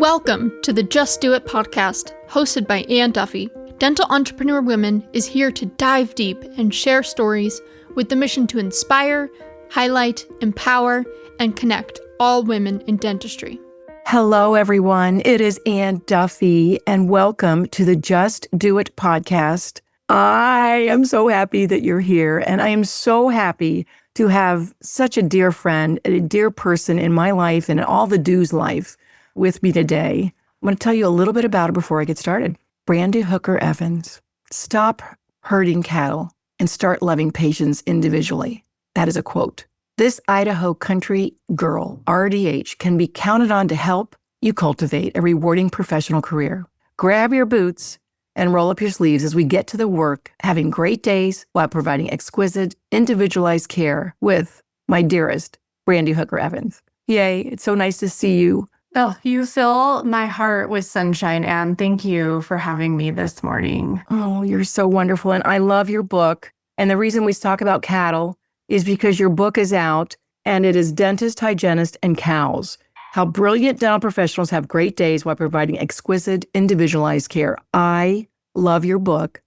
Welcome to the Just Do It podcast, hosted by Ann Duffy. Dental Entrepreneur Women is here to dive deep and share stories with the mission to inspire, highlight, empower, and connect all women in dentistry. Hello, everyone. It is Ann Duffy, and welcome to the Just Do It podcast. I am so happy that you're here, and I am so happy to have such a dear friend, a dear person in my life and in all the do's life with me today. I'm going to tell you a little bit about her before I get started. Brandi Hooker Evans. Stop hurting cattle and start loving patients individually. That is a quote. This Idaho country girl, RDH, can be counted on to help you cultivate a rewarding professional career. Grab your boots and roll up your sleeves as we get to the work, having great days while providing exquisite, individualized care with my dearest, Brandi Hooker Evans. Yay, it's so nice to see you. Oh, you fill my heart with sunshine, Anne. Thank you for having me this morning. Oh, you're so wonderful. And I love your book. And the reason we talk about cattle is because your book is out, and it is Dentist, Hygienist, and Cows: How Brilliant Dental Professionals Have Great Days While Providing Exquisite, Individualized Care. I love your book.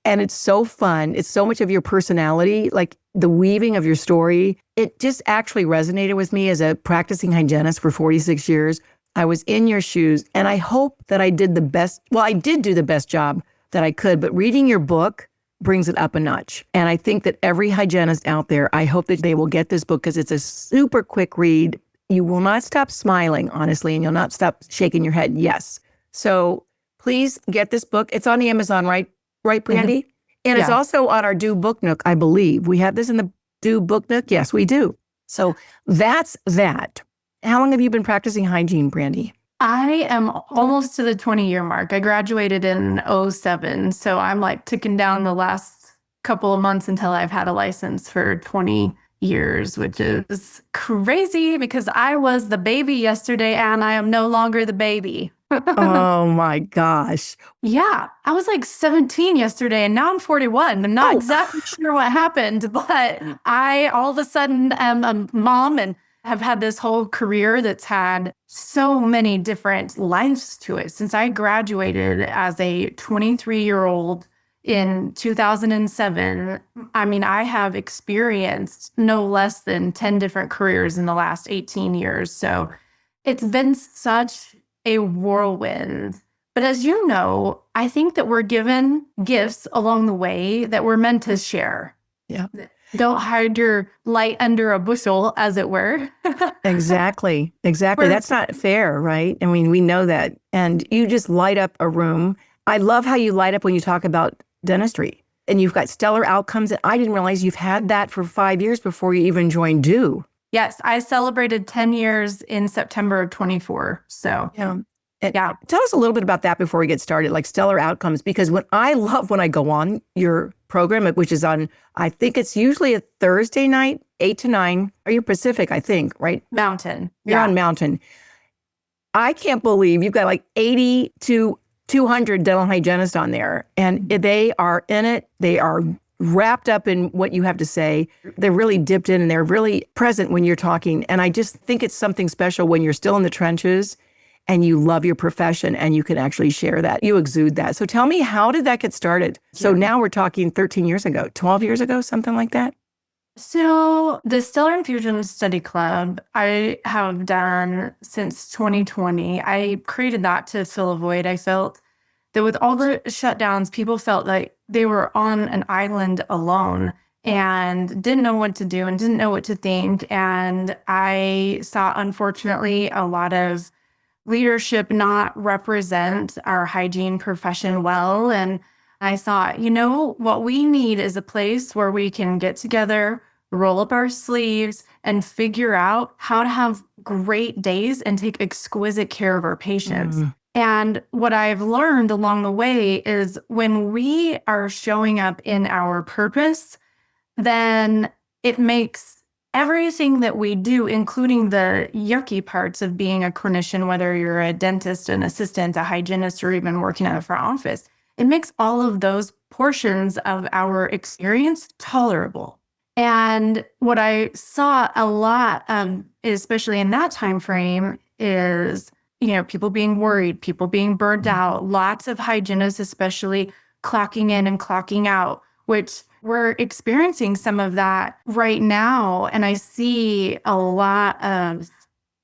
And it's so fun. It's so much of your personality, like the weaving of your story. It just actually resonated with me as a practicing hygienist for 46 years. I was in your shoes, and I hope that I did the best. Well, I did do the best job that I could, but reading your book brings it up a notch. And I think that every hygienist out there, I hope that they will get this book because it's a super quick read. You will not stop smiling, honestly, and you'll not stop shaking your head. Yes. So please get this book. It's on Amazon, right? Right, Brandi? Mm-hmm. And it's also on our Do Book Nook, I believe. We have this in the Do Book Nook? Yes, we do. So that's that. How long have you been practicing hygiene, Brandi? I am almost to the 20-year mark. I graduated in 2007, so I'm like ticking down the last couple of months until I've had a license for 20 years, which is crazy because I was the baby yesterday and I am no longer the baby. Oh my gosh. Yeah, I was like 17 yesterday and now I'm 41. I'm not exactly sure what happened, but I all of a sudden am a mom and have had this whole career that's had so many different lives to it. Since I graduated as a 23-year-old in 2007, I mean, I have experienced no less than 10 different careers in the last 18 years. So it's been such a whirlwind. But as you know, I think that we're given gifts along the way that we're meant to share. Yeah. Don't hide your light under a bushel, as it were. Exactly. That's not fair, right? I mean, we know that. And you just light up a room. I love how you light up when you talk about dentistry. And you've got stellar outcomes. And I didn't realize you've had that for 5 years before you even joined Do. Yes, I celebrated 10 years in September of 24. So, yeah. Tell us a little bit about that before we get started, like stellar outcomes, because when I go on your program, which is on, I think it's usually a Thursday night, 8 to 9. Are you Pacific, I think, right? Mountain. You're on Mountain. I can't believe you've got like 80 to 200 dental hygienists on there, and they are in it. They are wrapped up in what you have to say. They're really dipped in and they're really present when you're talking. And I just think it's something special when you're still in the trenches and you love your profession and you can actually share that. You exude that. So tell me, how did that get started? So now we're talking 13 years ago, 12 years ago, something like that? So the Stellar Infusion Study Club, I have done since 2020. I created that to fill a void. I felt that with all the shutdowns, people felt like they were on an island alone and didn't know what to do and didn't know what to think. And I saw, unfortunately, a lot of leadership not represent our hygiene profession well. And I thought, what we need is a place where we can get together, roll up our sleeves, and figure out how to have great days and take exquisite care of our patients. And what I've learned along the way is when we are showing up in our purpose, then it makes everything that we do, including the yucky parts of being a clinician, whether you're a dentist, an assistant, a hygienist, or even working at a front office, it makes all of those portions of our experience tolerable. And what I saw a lot, especially in that time frame, is people being worried, people being burned out, lots of hygienists, especially clocking in and clocking out, which we're experiencing some of that right now. And I see a lot of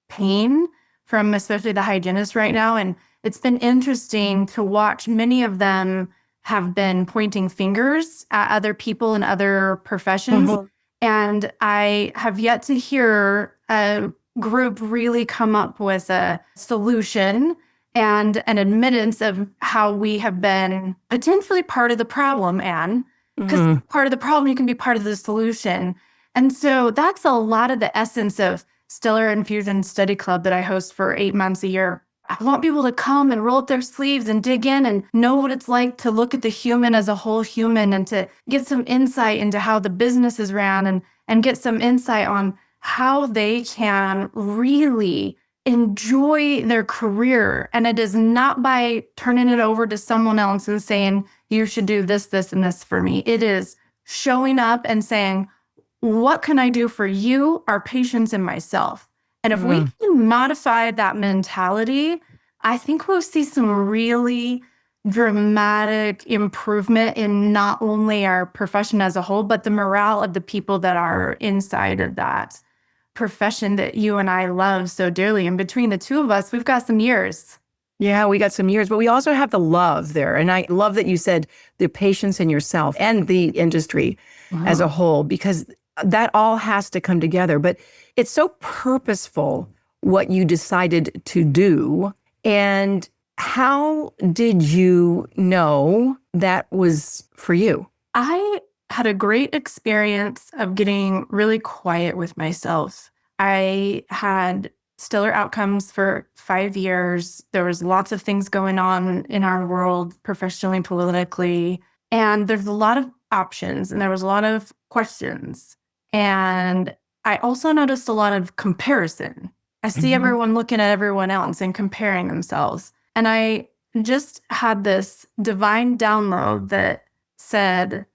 pain from especially the hygienists right now. And it's been interesting to watch. Many of them have been pointing fingers at other people in other professions. And I have yet to hear a group really come up with a solution and an admittance of how we have been potentially part of the problem, Anne. Because part of the problem, you can be part of the solution. And so that's a lot of the essence of Stellar Infusion Study Club that I host for 8 months a year. I want people to come and roll up their sleeves and dig in and know what it's like to look at the human as a whole human, and to get some insight into how the business is ran, and get some insight on how they can really enjoy their career. And it is not by turning it over to someone else and saying, you should do this, this, and this for me. It is showing up and saying, what can I do for you, our patients, and myself? And if we can modify that mentality, I think we'll see some really dramatic improvement in not only our profession as a whole, but the morale of the people that are inside of that profession that you and I love so dearly. And between the two of us, we've got some years. Yeah, we got some years, but we also have the love there. And I love that you said the patients in yourself and the industry as a whole, because that all has to come together. But it's so purposeful what you decided to do. And how did you know that was for you? I had a great experience of getting really quiet with myself. I had stellar outcomes for 5 years. There was lots of things going on in our world, professionally, politically, and there's a lot of options, and there was a lot of questions. And I also noticed a lot of comparison. I see everyone looking at everyone else and comparing themselves. And I just had this divine download that said,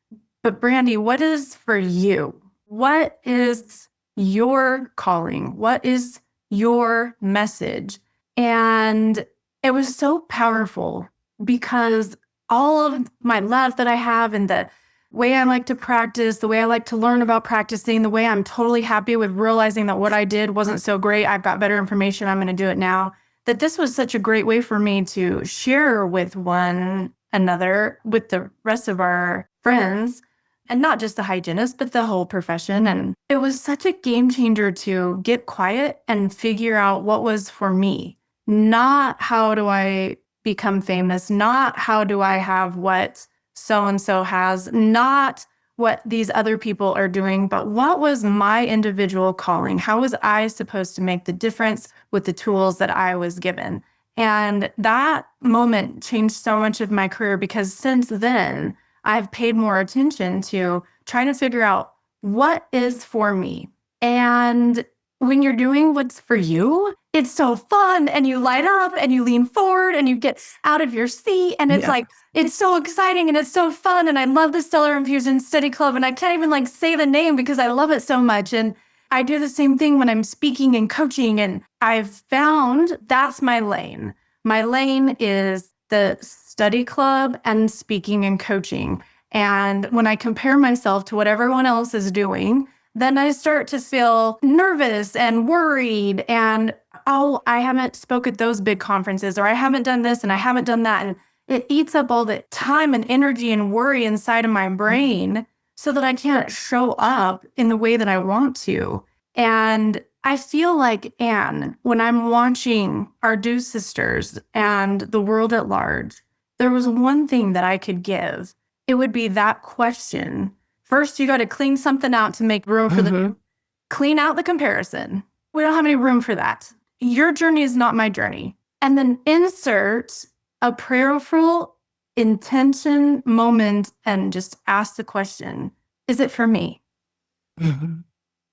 but Brandi, what is for you? What is your calling? What is your message? And it was so powerful, because all of my love that I have, and the way I like to practice, the way I like to learn about practicing, the way I'm totally happy with realizing that what I did wasn't so great, I've got better information, I'm going to do it now, that this was such a great way for me to share with one another, with the rest of our friends, and not just the hygienist, but the whole profession. And it was such a game changer to get quiet and figure out what was for me. Not how do I become famous, not how do I have what so-and-so has, not what these other people are doing, but what was my individual calling? How was I supposed to make the difference with the tools that I was given? And that moment changed so much of my career, because since then, I've paid more attention to trying to figure out what is for me. And when you're doing what's for you, it's so fun, and you light up and you lean forward and you get out of your seat, and it's like, it's so exciting and it's so fun. And I love the Stellar Infusion Study Club, and I can't even say the name because I love it so much. And I do the same thing when I'm speaking and coaching, and I've found that's my lane. My lane is the study club and speaking and coaching. And when I compare myself to what everyone else is doing, then I start to feel nervous and worried, and, oh, I haven't spoke at those big conferences, or I haven't done this and I haven't done that. And it eats up all the time and energy and worry inside of my brain, so that I can't show up in the way that I want to. And I feel like, Anne, when I'm watching our Dew sisters and the world at large, there was one thing that I could give. It would be that question. First, you got to clean something out to make room for clean out the comparison. We don't have any room for that. Your journey is not my journey. And then insert a prayerful intention moment and just ask the question, is it for me? And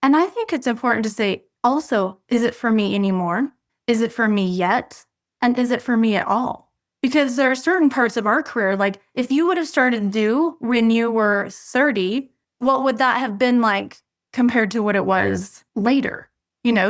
I think it's important to say also, is it for me anymore? Is it for me yet? And is it for me at all? Because there are certain parts of our career, like if you would have started Dew when you were 30, what would that have been like compared to what it was later?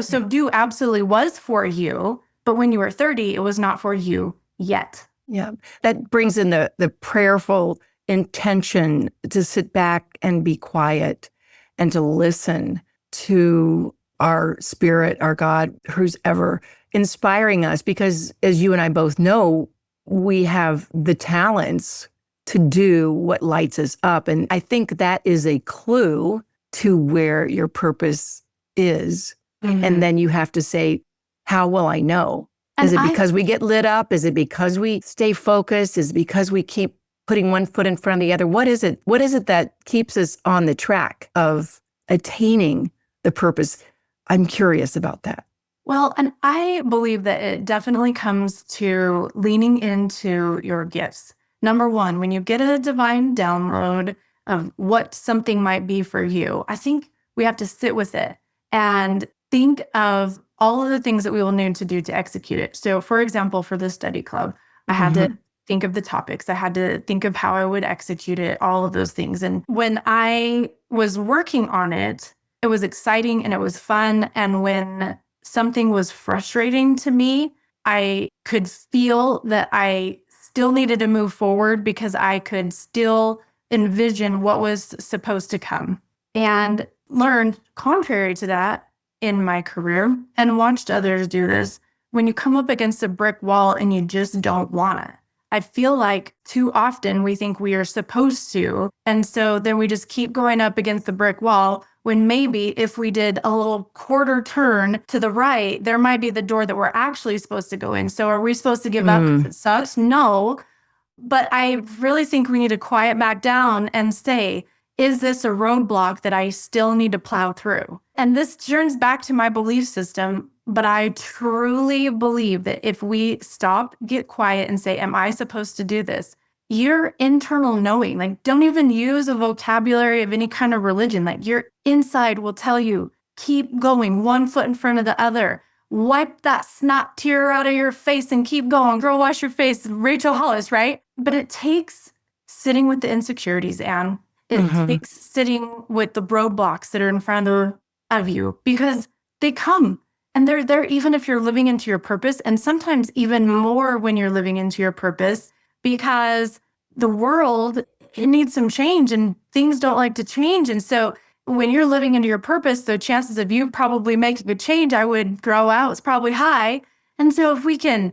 So Dew absolutely was for you, But when you were 30, it was not for you yet. Yeah. That brings in the prayerful intention to sit back and be quiet and to listen to our spirit, our God, who's ever inspiring us. Because as you and I both know, we have the talents to do what lights us up. And I think that is a clue to where your purpose is. And then you have to say, how will I know? Is it because we get lit up? Is it because we stay focused? Is it because we keep putting one foot in front of the other? What is it? What is it that keeps us on the track of attaining the purpose? I'm curious about that. Well, and I believe that it definitely comes to leaning into your gifts. Number one, when you get a divine download of what something might be for you, I think we have to sit with it and think of all of the things that we will need to do to execute it. So, for example, for the study club, I had to think of the topics. I had to think of how I would execute it, all of those things. And when I was working on it, it was exciting and it was fun. And when something was frustrating to me, I could feel that I still needed to move forward because I could still envision what was supposed to come, and learned contrary to that in my career and watched others do this. When you come up against a brick wall and you just don't want it, I feel like too often we think we are supposed to. And so then we just keep going up against the brick wall when maybe if we did a little quarter turn to the right, there might be the door that we're actually supposed to go in. So are we supposed to give up because it sucks? No. But I really think we need to quiet back down and say, is this a roadblock that I still need to plow through? And this turns back to my belief system, but I truly believe that if we stop, get quiet and say, am I supposed to do this? Your internal knowing, like don't even use a vocabulary of any kind of religion. Like your inside will tell you, keep going, one foot in front of the other. Wipe that snot tear out of your face and keep going. Girl, wash your face. Rachel Hollis, right? But it takes sitting with the insecurities, Anne. It takes sitting with the roadblocks that are in front of you because they come and they're there even if you're living into your purpose, and sometimes even more when you're living into your purpose, because the world, it needs some change and things don't like to change. And so when you're living into your purpose, the chances of you probably making a change, I would throw out, is probably high. And so if we can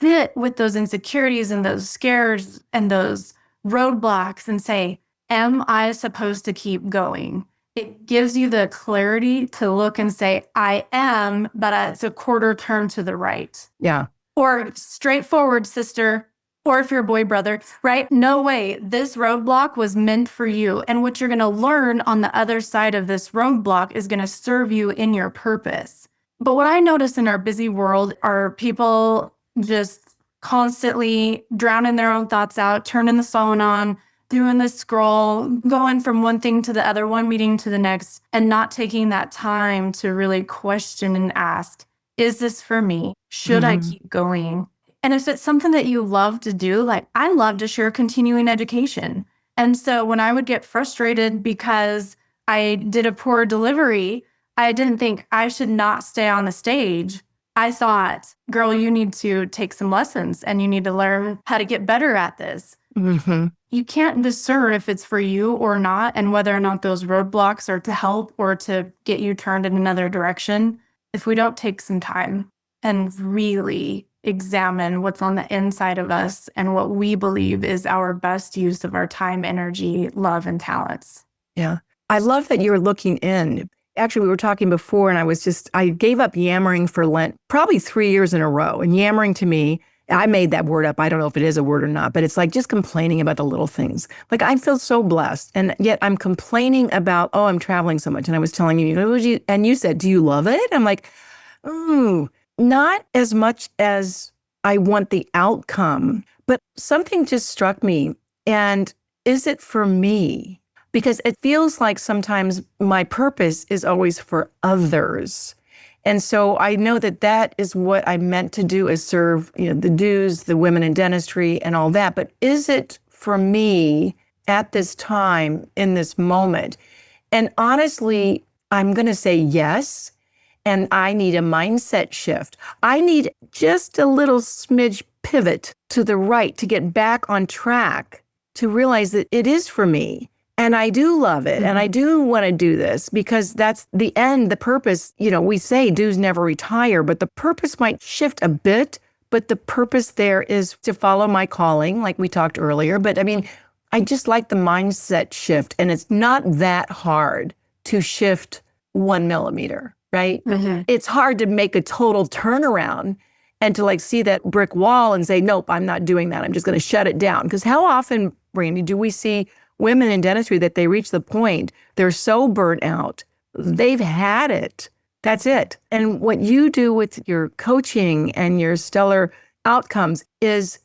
sit with those insecurities and those scares and those roadblocks and say, am I supposed to keep going? It gives you the clarity to look and say, I am, but it's a quarter turn to the right. Yeah. Or straightforward, sister. Or if you're a boy, brother, right? No way. This roadblock was meant for you. And what you're going to learn on the other side of this roadblock is going to serve you in your purpose. But what I notice in our busy world are people just constantly drowning their own thoughts out, turning the phone on, doing the scroll, going from one thing to the other, one meeting to the next, and not taking that time to really question and ask, is this for me? Should I keep going? And if it's something that you love to do, like I love to share continuing education. And so when I would get frustrated because I did a poor delivery, I didn't think I should not stay on the stage. I thought, girl, you need to take some lessons and you need to learn how to get better at this. You can't discern if it's for you or not, and whether or not those roadblocks are to help or to get you turned in another direction, if we don't take some time and really examine what's on the inside of us and what we believe is our best use of our time, energy, love, and talents. Yeah. I love that you're looking in. Actually, we were talking before and I gave up yammering for Lent probably 3 years in a row. And yammering to me, I made that word up. I don't know if it is a word or not, but it's like just complaining about the little things. Like I feel so blessed. And yet I'm complaining about, oh, I'm traveling so much. And I was telling you, and you said, do you love it? I'm like, not as much as I want the outcome, but something just struck me. And is it for me? Because it feels like sometimes my purpose is always for others. And so I know that is what I meant to do, is serve, the dues, the women in dentistry and all that. But is it for me at this time, in this moment? And honestly, I'm going to say yes. and I need a mindset shift. I need just a little smidge pivot to the right to get back on track, to realize that it is for me. And I do love it. And I do want to do this because that's the end, the purpose. We say dues never retire, but the purpose might shift a bit. But the purpose there is to follow my calling, like we talked earlier. But I just like the mindset shift. And it's not that hard to shift 1 millimeter, right? It's hard to make a total turnaround and to see that brick wall and say, nope, I'm not doing that. I'm just going to shut it down. Because how often, Brandi, do we see women in dentistry that they reach the point, they're so burnt out, they've had it. That's it. And what you do with your coaching and your stellar outcomes is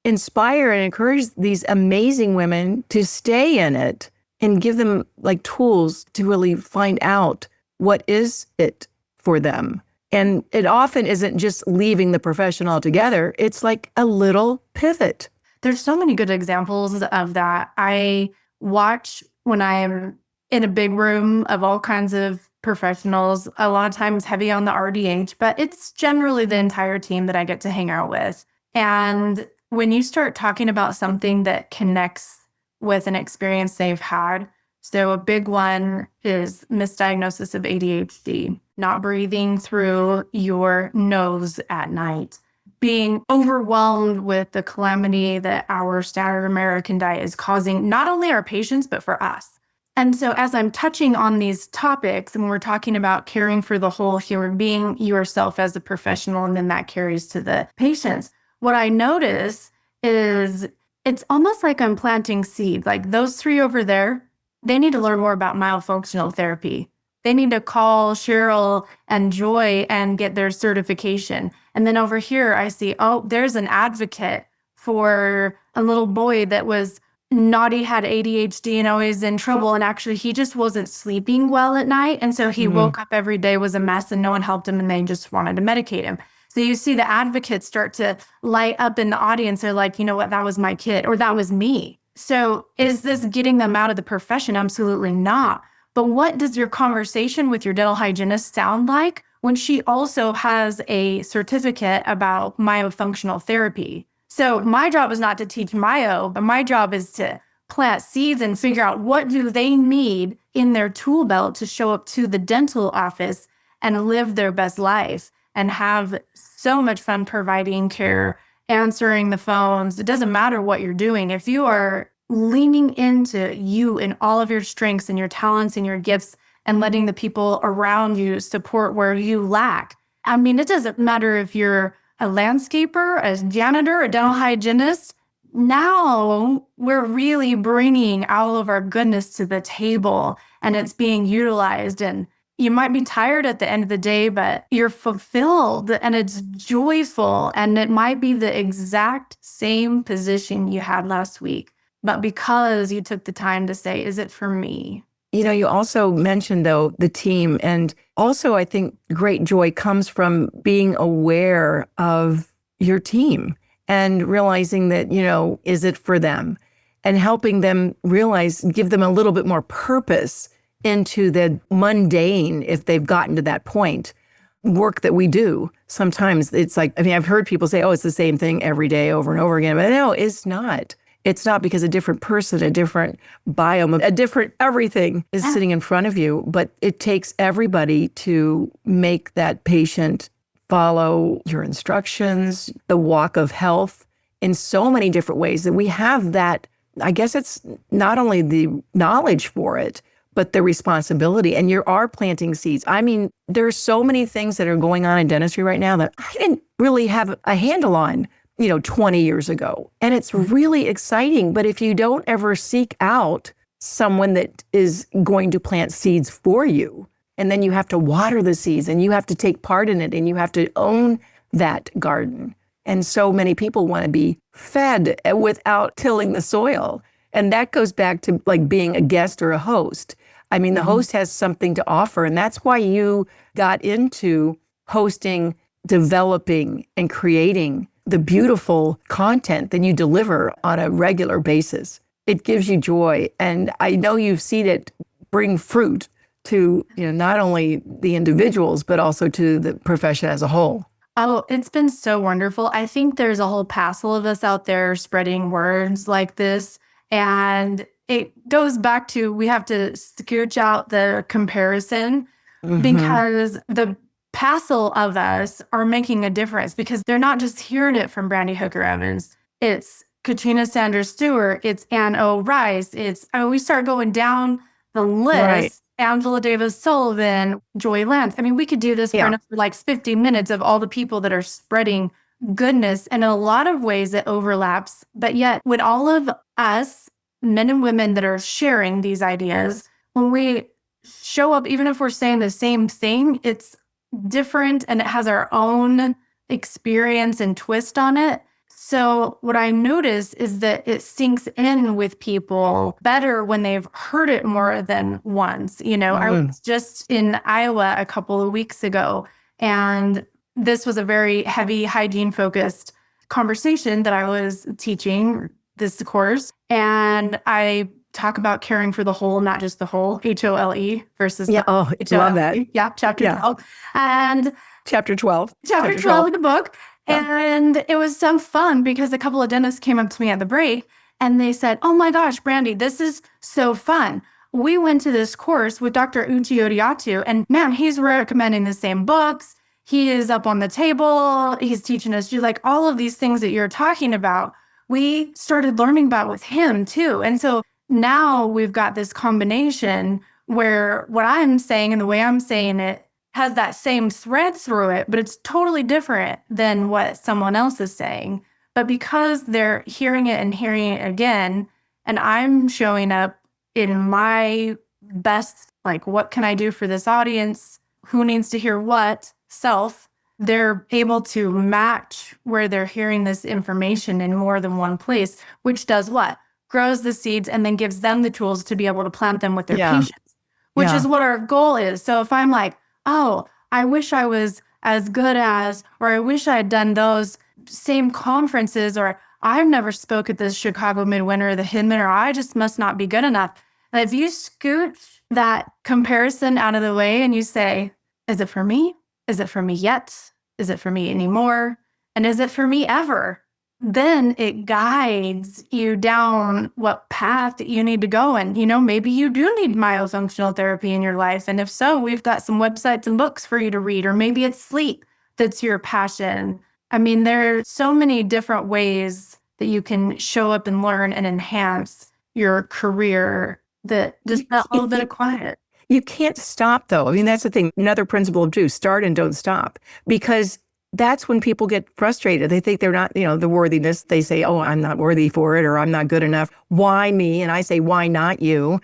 inspire and encourage these amazing women to stay in it and give them tools to really find out what is it for them. And it often isn't just leaving the profession altogether. It's like a little pivot. There's so many good examples of that. I watch when I'm in a big room of all kinds of professionals, a lot of times heavy on the RDH, but it's generally the entire team that I get to hang out with. And when you start talking about something that connects with an experience they've had, so a big one is misdiagnosis of ADHD, not breathing through your nose at night, being overwhelmed with the calamity that our standard American diet is causing, not only our patients, but for us. And so as I'm touching on these topics, and we're talking about caring for the whole human being, yourself as a professional, and then that carries to the patients, what I notice is it's almost like I'm planting seeds. Like those three over there, they need to learn more about myofunctional therapy. They need to call Cheryl and Joy and get their certification. And then over here, I see, there's an advocate for a little boy that was naughty, had ADHD, and always in trouble. And actually, he just wasn't sleeping well at night. And so he woke up every day, was a mess, and no one helped him, and they just wanted to medicate him. So you see the advocates start to light up in the audience. They're like, you know what, that was my kid, or that was me. So is this getting them out of the profession? Absolutely not. But what does your conversation with your dental hygienist sound like when she also has a certificate about myofunctional therapy? So my job is not to teach myo, but my job is to plant seeds and figure out what do they need in their tool belt to show up to the dental office and live their best life and have so much fun providing care, answering the phones. It doesn't matter what you're doing. If you are leaning into you and all of your strengths and your talents and your gifts and letting the people around you support where you lack. I mean, it doesn't matter if you're a landscaper, a janitor, a dental hygienist. Now we're really bringing all of our goodness to the table and it's being utilized. And you might be tired at the end of the day, but you're fulfilled and it's joyful. And it might be the exact same position you had last week. But because you took the time to say, is it for me? You also mentioned, though, the team. And also, I think great joy comes from being aware of your team and realizing that, is it for them? And helping them realize, give them a little bit more purpose into the mundane, if they've gotten to that point, work that we do. Sometimes it's like, I've heard people say, it's the same thing every day over and over again. But no, it's not. It's not, because a different person, a different biome, a different everything is sitting in front of you. But it takes everybody to make that patient follow your instructions, the walk of health in so many different ways that we have that. I guess it's not only the knowledge for it, but the responsibility. And you are planting seeds. I mean, there's so many things that are going on in dentistry right now that I didn't really have a handle on 20 years ago. And it's really exciting. But if you don't ever seek out someone that is going to plant seeds for you, and then you have to water the seeds and you have to take part in it and you have to own that garden. And so many people want to be fed without tilling the soil. And that goes back to being a guest or a host. I mean, the host has something to offer. And that's why you got into hosting, developing, and creating the beautiful content that you deliver on a regular basis. It gives you joy. And I know you've seen it bring fruit to, not only the individuals, but also to the profession as a whole. Oh, it's been so wonderful. I think there's a whole passel of us out there spreading words like this. And it goes back to we have to scooch out the comparison because the passel of us are making a difference because they're not just hearing it from Brandi Hooker Evans. It's Katrina Sanders Stewart. It's Ann O. Rice. We start going down the list. Right. Angela Davis Sullivan, Joy Lance. I mean, we could do this for another like 50 minutes of all the people that are spreading goodness. And in a lot of ways it overlaps. But yet with all of us, men and women that are sharing these ideas, when we show up, even if we're saying the same thing, it's different and it has our own experience and twist on it. So what I notice is that it sinks in with people better when they've heard it more than once. I was just in Iowa a couple of weeks ago, and this was a very heavy hygiene-focused conversation that I was teaching this course. And I talk about caring for the whole, not just the whole, HOLE versus love that. Yeah, chapter 12. And Chapter 12. Chapter 12 of the book. And it was so fun because a couple of dentists came up to me at the break and they said, "Oh my gosh, Brandi, this is so fun. We went to this course with Dr. Uchi Odiatu, and man, he's recommending the same books. He is up on the table. He's teaching us like all of these things that you're talking about. We started learning about with him too." And so now we've got this combination where what I'm saying and the way I'm saying it has that same thread through it, but it's totally different than what someone else is saying. But because they're hearing it and hearing it again, and I'm showing up in my best, like, what can I do for this audience? Who needs to hear what? Self. They're able to match where they're hearing this information in more than one place, which does what? Grows the seeds and then gives them the tools to be able to plant them with their patients, which is what our goal is. So if I'm like, oh, I wish I was as good as, or I wish I had done those same conferences, or I've never spoke at the Chicago Midwinter or the Hidden, or I just must not be good enough. And if you scoot that comparison out of the way and you say, is it for me? Is it for me yet? Is it for me anymore? And is it for me ever? Then it guides you down what path you need to go. And, maybe you do need myofunctional therapy in your life. And if so, we've got some websites and books for you to read, or maybe it's sleep that's your passion. I mean, there are so many different ways that you can show up and learn and enhance your career that just a little bit of quiet. You can't stop, though. I mean, that's the thing. Another principle of truth, start and don't stop, because that's when people get frustrated. They think they're not, the worthiness. They say, oh, I'm not worthy for it, or I'm not good enough. Why me? And I say, why not you?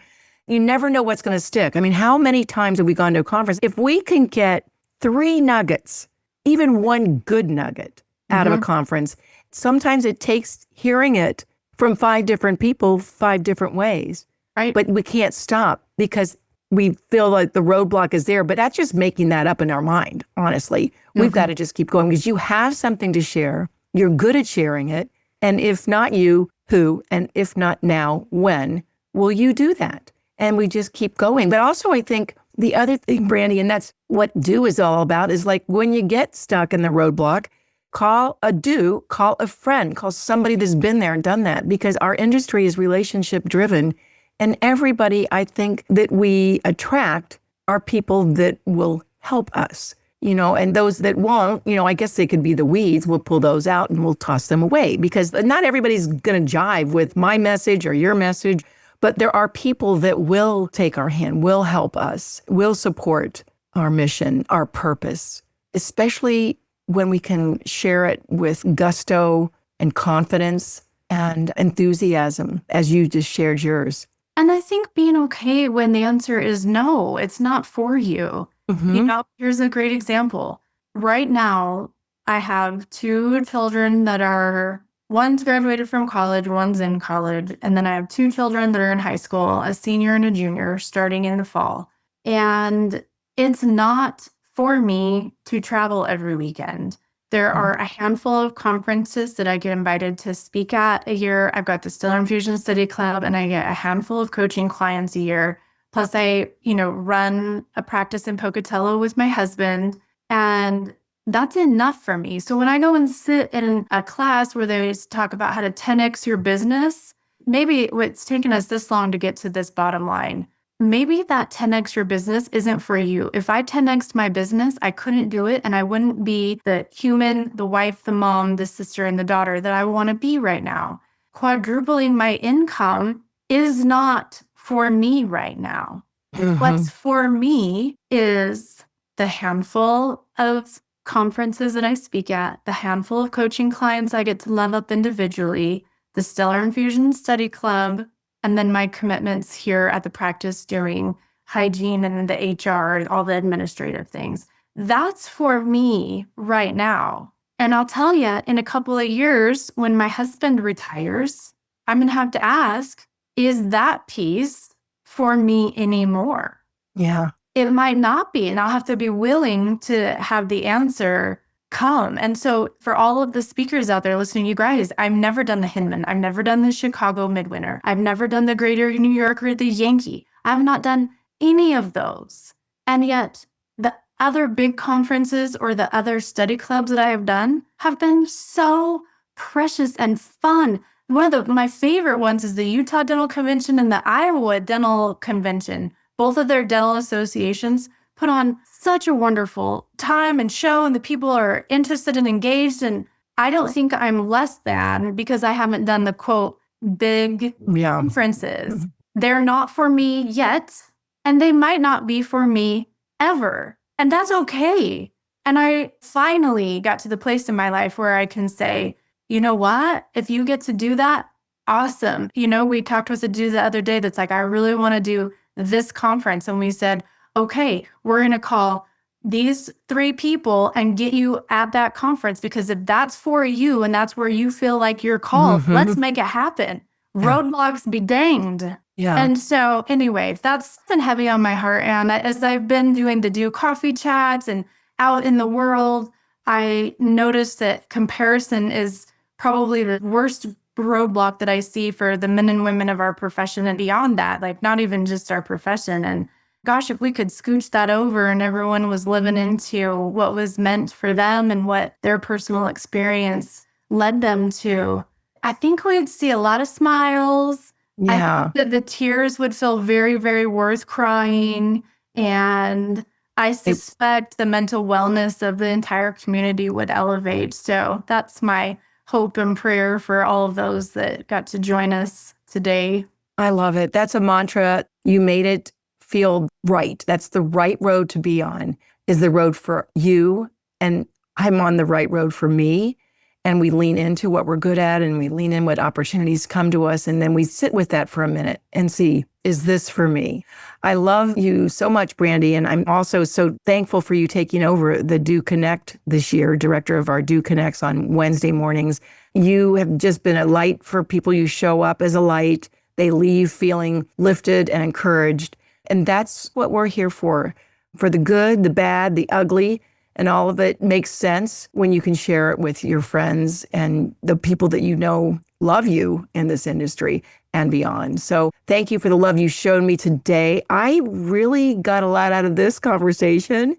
You never know what's going to stick. I mean, how many times have we gone to a conference? If we can get 3 nuggets, even one good nugget out of a conference, sometimes it takes hearing it from 5 different people, 5 different ways. Right. But we can't stop because we feel like the roadblock is there, but that's just making that up in our mind, honestly. We've got to just keep going because you have something to share. You're good at sharing it. And if not you, who? And if not now, when will you do that? And we just keep going. But also, I think the other thing, Brandi, and that's what do is all about, is like when you get stuck in the roadblock, call a friend, call somebody that's been there and done that, because our industry is relationship driven. And everybody, I think, that we attract are people that will help us, and those that won't, I guess they could be the weeds. We'll pull those out and we'll toss them away, because not everybody's going to jive with my message or your message, but there are people that will take our hand, will help us, will support our mission, our purpose, especially when we can share it with gusto and confidence and enthusiasm, as you just shared yours. And I think being okay when the answer is no, it's not for you. Here's a great example. Right now, I have 2 children that one's graduated from college, one's in college. And then I have 2 children that are in high school, a senior and a junior, starting in the fall. And it's not for me to travel every weekend. There are a handful of conferences that I get invited to speak at a year. I've got the Stellar Infusion Study Club, and I get a handful of coaching clients a year. Plus I, run a practice in Pocatello with my husband, and that's enough for me. So when I go and sit in a class where they talk about how to 10x your business, maybe it's taken us this long to get to this bottom line. Maybe that 10x your business isn't for you. If I 10x'd my business, I couldn't do it, and I wouldn't be the human, the wife, the mom, the sister, and the daughter that I want to be right now. Quadrupling my income is not for me right now. What's for me is the handful of conferences that I speak at, the handful of coaching clients I get to level up individually, the Stellar Infusion Study Club, and then my commitments here at the practice doing hygiene and the HR and all the administrative things. That's for me right now. And I'll tell you, in a couple of years, when my husband retires, I'm going to have to ask, is that piece for me anymore? Yeah. It might not be, and I'll have to be willing to have the answer come. And so for all of the speakers out there listening, you guys, I've never done the Hinman. I've never done the Chicago Midwinter. I've never done the Greater New York or the Yankee. I've not done any of those. And yet the other big conferences or the other study clubs that I have done have been so precious and fun. One of my favorite ones is the Utah Dental Convention and the Iowa Dental Convention. Both of their dental associations put on such a wonderful time and show, and the people are interested and engaged. And I don't think I'm less than because I haven't done the quote big conferences. They're not for me yet, and they might not be for me ever. And that's okay. And I finally got to the place in my life where I can say, you know what? If you get to do that, awesome. We talked with a dude the other day that's like, I really want to do this conference. And we said, okay, we're going to call these 3 people and get you at that conference, because if that's for you and that's where you feel like you're called, let's make it happen. Roadblocks be danged. Yeah. And so anyway, that's been heavy on my heart. And as I've been doing the Do Coffee chats and out in the world, I noticed that comparison is probably the worst roadblock that I see for the men and women of our profession and beyond that, like not even just our profession. And gosh, if we could scooch that over and everyone was living into what was meant for them and what their personal experience led them to, I think we'd see a lot of smiles. Yeah. I think that the tears would feel very, very worth crying. And I suspect the mental wellness of the entire community would elevate. So that's my hope and prayer for all of those that got to join us today. I love it. That's a mantra. You made it feel right. That's the right road to be on, is the road for you. And I'm on the right road for me. And we lean into what we're good at, and we lean in what opportunities come to us. And then we sit with that for a minute and see, is this for me? I love you so much, Brandi. And I'm also so thankful for you taking over the Do Connect this year, director of our Do Connects on Wednesday mornings. You have just been a light for people. You show up as a light. They leave feeling lifted and encouraged. And that's what we're here for the good, the bad, the ugly. And all of it makes sense when you can share it with your friends and the people that you know love you in this industry and beyond. So thank you for the love you showed me today. I really got a lot out of this conversation.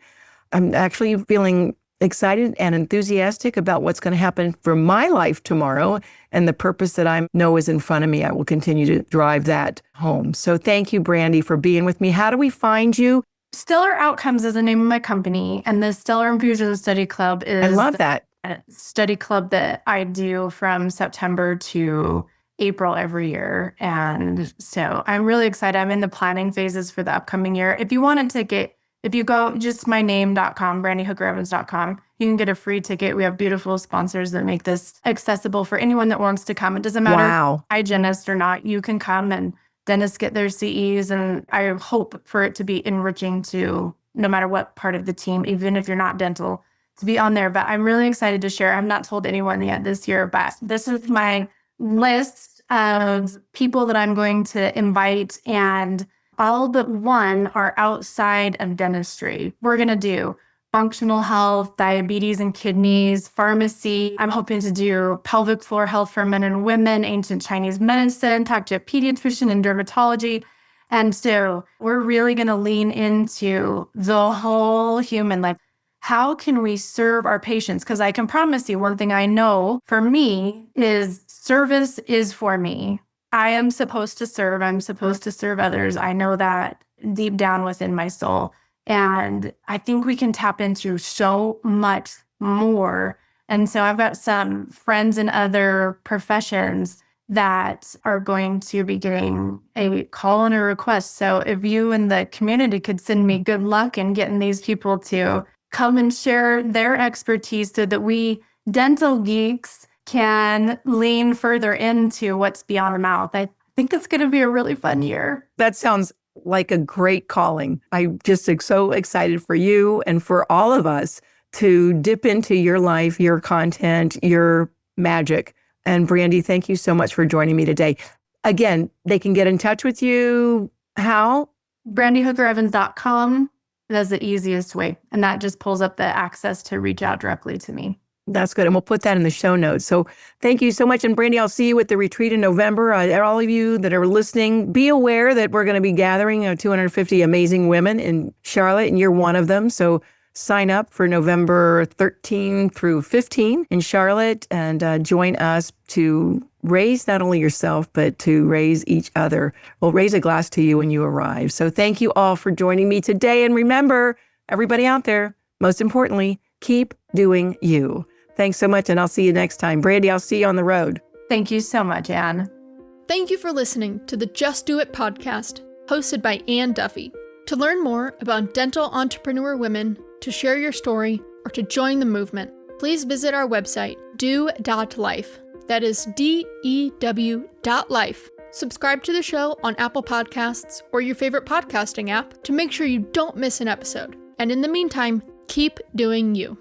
I'm actually feeling excited and enthusiastic about what's going to happen for my life tomorrow, and the purpose that I know is in front of me. I will continue to drive that home. So thank you, Brandi, for being with me. How do we find you? Stellar Outcomes is the name of my company, and the Stellar Infusion Study Club is I love that. a study club that I do from September to April every year. And so I'm really excited. I'm in the planning phases for the upcoming year. If you want a ticket, if you go just myname.com, brandihookerevans.com, you can get a free ticket. We have beautiful sponsors that make this accessible for anyone that wants to come. It doesn't matter if hygienist or not, you can come, and dentists get their CEs, and I hope for it to be enriching to no matter what part of the team, even if you're not dental, to be on there. But I'm really excited to share. I've not told anyone yet this year, but this is my list of people that I'm going to invite, and all but one are outside of dentistry. We're going to do functional health, diabetes and kidneys, pharmacy. I'm hoping to do pelvic floor health for men and women, ancient Chinese medicine, talk to a pediatrician and dermatology. And so we're really going to lean into the whole human, like, how can we serve our patients? Because I can promise you one thing I know for me is service is for me. I am supposed to serve. I'm supposed to serve others. I know that deep down within my soul. And I think we can tap into so much more. And so I've got some friends in other professions that are going to be getting a call and a request. So if you in the community could send me good luck in getting these people to come and share their expertise so that we dental geeks can lean further into what's beyond the mouth. I think it's going to be a really fun year. That sounds like a great calling. I'm just so excited for you and for all of us to dip into your life, your content, your magic. And Brandi, thank you so much for joining me today. Again, they can get in touch with you. How? BrandiHookerEvans.com. That's the easiest way. And that just pulls up the access to reach out directly to me. That's good. And we'll put that in the show notes. So thank you so much. And Brandi, I'll see you at the retreat in November. All of you that are listening, be aware that we're going to be gathering 250 amazing women in Charlotte, and you're one of them. So sign up for November 13 through 15 in Charlotte and join us to raise not only yourself, but to raise each other. We'll raise a glass to you when you arrive. So thank you all for joining me today. And remember, everybody out there, most importantly, keep doing you. Thanks so much, and I'll see you next time. Brandi, I'll see you on the road. Thank you so much, Anne. Thank you for listening to the Just Do It podcast, hosted by Anne Duffy. To learn more about dental entrepreneur women, to share your story, or to join the movement, please visit our website, do.life. That is DEW.life. Subscribe to the show on Apple Podcasts or your favorite podcasting app to make sure you don't miss an episode. And in the meantime, keep doing you.